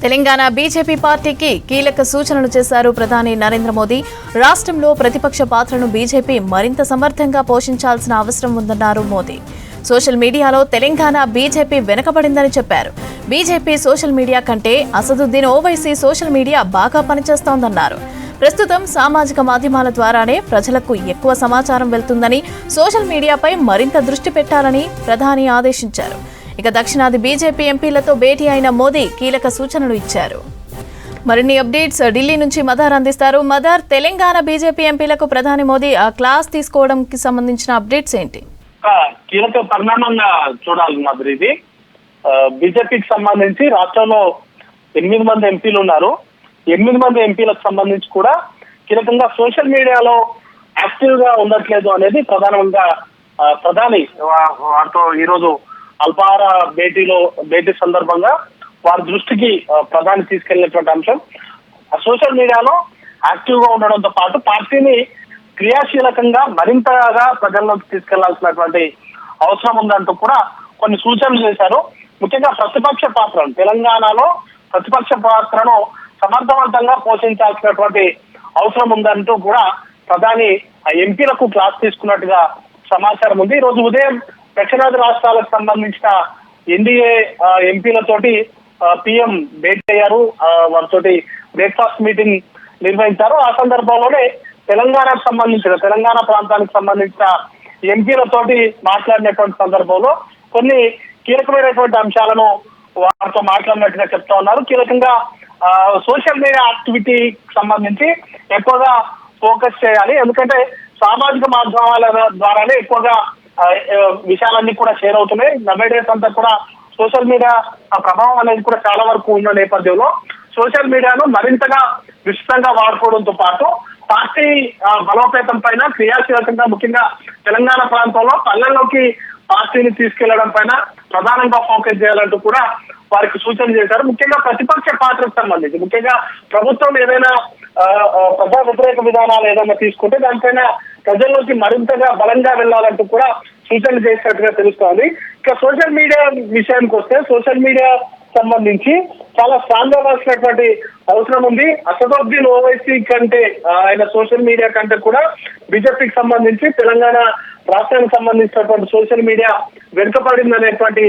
Telangana BJP పార్టీకి కీలక సూచనలు చేశారు ప్రధాని నరేంద్ర మోదీ. రాష్ట్రంలో ప్రతిపక్ష పాత్రను బీజేపీ మరింత సమర్థంగా పోషించాల్సిన అవసరం ఉందన్నారు మోదీ. సోషల్ మీడియాలో తెలంగాణ బీజేపీ వెనుకబడిందని చెప్పారు. బీజేపీ సోషల్ మీడియా కంటే అసదుద్దీన్ ఓవైసీ సోషల్ మీడియా బాగా పనిచేస్తోందన్నారు. ప్రస్తుతం సామాజిక మాధ్యమాల ద్వారానే ప్రజలకు ఎక్కువ సమాచారం వెళ్తుందని, సోషల్ మీడియాపై మరింత దృష్టి పెట్టాలని ప్రధాని ఆదేశించారు. ఇక దక్షిణాది బీజేపీ ఎంపీలతో భేటీ అయిన మోదీ కీలక సూచనలు ఇచ్చారు. మరిన్ని అప్డేట్స్ ఢిల్లీ నుంచి మదార్ అందిస్తారు. మదార్, తెలంగాణ బీజేపీ ఎంపీలకు ప్రధాని మోదీ క్లాస్ తీసుకోవడానికి సంబంధించిన అప్డేట్స్ ఏంటి? కీలక పరిణామంగా చూడాలి మాదిరి. ఇది బీజేపీకి సంబంధించి రాష్ట్రంలో 8 మంది ఎంపీలు ఉన్నారు. 8 మంది ఎంపీలకు సంబంధించి కూడా కీలకంగా సోషల్ మీడియాలో యాక్టివ్ గా ఉండట్లేదు అనేది ప్రధానంగా ప్రధాని వారితో ఈరోజు అల్పాహార భేటీ సందర్భంగా వారి దృష్టికి ప్రధాని తీసుకెళ్లినటువంటి అంశం సోషల్ మీడియాలో యాక్టివ్ గా ఉండడంతో పాటు పార్టీని క్రియాశీలకంగా మరింతగా ప్రజల్లోకి తీసుకెళ్లాల్సినటువంటి అవసరం ఉందంటూ కూడా కొన్ని సూచనలు చేశారు. ముఖ్యంగా ప్రతిపక్ష పాత్రను తెలంగాణలో ప్రతిపక్ష పాత్రను సమర్థవంతంగా పోషించాల్సినటువంటి అవసరం ఉందంటూ కూడా ప్రధాని ఎంపీలకు క్లాస్ తీసుకున్నట్టుగా సమాచారం ఉంది. ఈ రోజు ఉదయం దక్షిణాది రాష్ట్రాలకు సంబంధించిన ఎన్డీఏ ఎంపీలతోటి పీఎం భేటీ అయ్యారు. వారితోటి బ్రేక్ఫాస్ట్ మీటింగ్ నిర్వహించారు. ఆ సందర్భంలోనే తెలంగాణ ప్రాంతానికి సంబంధించిన ఎంపీలతోటి మాట్లాడినటువంటి సందర్భంలో కొన్ని కీలకమైనటువంటి అంశాలను వారితో మాట్లాడినట్టుగా చెప్తా ఉన్నారు. కీలకంగా సోషల్ మీడియా యాక్టివిటీకి సంబంధించి ఎక్కువగా ఫోకస్ చేయాలి. ఎందుకంటే సామాజిక మాధ్యమాల ద్వారానే ఎక్కువగా విషయాలన్నీ కూడా షేర్ అవుతున్నాయి. నవేడేస్ అంతా కూడా సోషల్ మీడియా ప్రభావం అనేది కూడా చాలా వరకు ఉన్న నేపథ్యంలో సోషల్ మీడియాను మరింతగా విస్తృతంగా వాడుకోవడంతో పాటు పార్టీ బలోపేతం పైన క్రియాశీలకంగా ముఖ్యంగా తెలంగాణ ప్రాంతంలో పల్లెల్లోకి పార్టీని తీసుకెళ్లడం పైన ప్రధానంగా ఫోకస్ చేయాలంటూ కూడా వారికి సూచన చేశారు. ముఖ్యంగా ప్రతిపక్ష పాత్రకు సంబంధించి ముఖ్యంగా ప్రభుత్వం ఏదైనా ప్రజా వ్యతిరేక విధానాలు ఏదైనా తీసుకుంటే దానిపైన ప్రజల్లోకి మరింతగా బలంగా వెళ్లాలంటూ కూడా సూచనలు చేసినట్టుగా తెలుస్తోంది. ఇక సోషల్ మీడియా విషయానికి వస్తే సోషల్ మీడియా సంబంధించి చాలా స్ట్రాంగ్ అవ్వాల్సినటువంటి అవసరం ఉంది. అసదుద్దీన్ ఓవైసీ కంటే ఆయన సోషల్ మీడియా కంటే కూడా బీజేపీకి సంబంధించి తెలంగాణ రాష్ట్రానికి సంబంధించినటువంటి సోషల్ మీడియా వెనుకబడిందనేటువంటి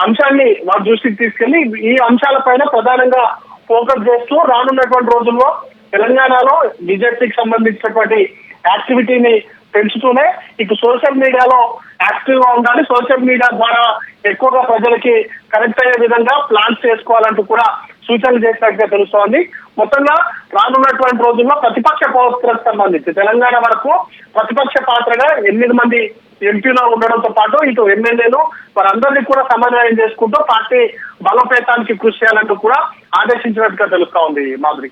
అంశాన్ని వారి దృష్టికి తీసుకెళ్లి ఈ అంశాలపైన ప్రధానంగా ఫోకస్ చేస్తూ రానున్నటువంటి రోజుల్లో తెలంగాణలో బీజేపీకి సంబంధించినటువంటి యాక్టివిటీని పెంచుతూనే ఇక సోషల్ మీడియాలో యాక్టివ్ గా ఉండాలి. సోషల్ మీడియా ద్వారా ఎక్కువగా ప్రజలకి కనెక్ట్ అయ్యే విధంగా ప్లాన్స్ చేసుకోవాలంటూ కూడా సూచనలు చేసినట్టుగా తెలుస్తోంది. మొత్తంగా రానున్నటువంటి రోజుల్లో ప్రతిపక్ష పాత్రకు సంబంధించి తెలంగాణ వరకు ప్రతిపక్ష పాత్రగా 8 మంది ఎంపీలో ఉండడంతో పాటు ఇటు ఎమ్మెల్యేలు వారందరినీ కూడా సమన్వయం చేసుకుంటూ పార్టీ బలోపేతానికి కృషి చేయాలంటూ కూడా ఆదేశించినట్టుగా తెలుస్తా ఉంది మాధురి.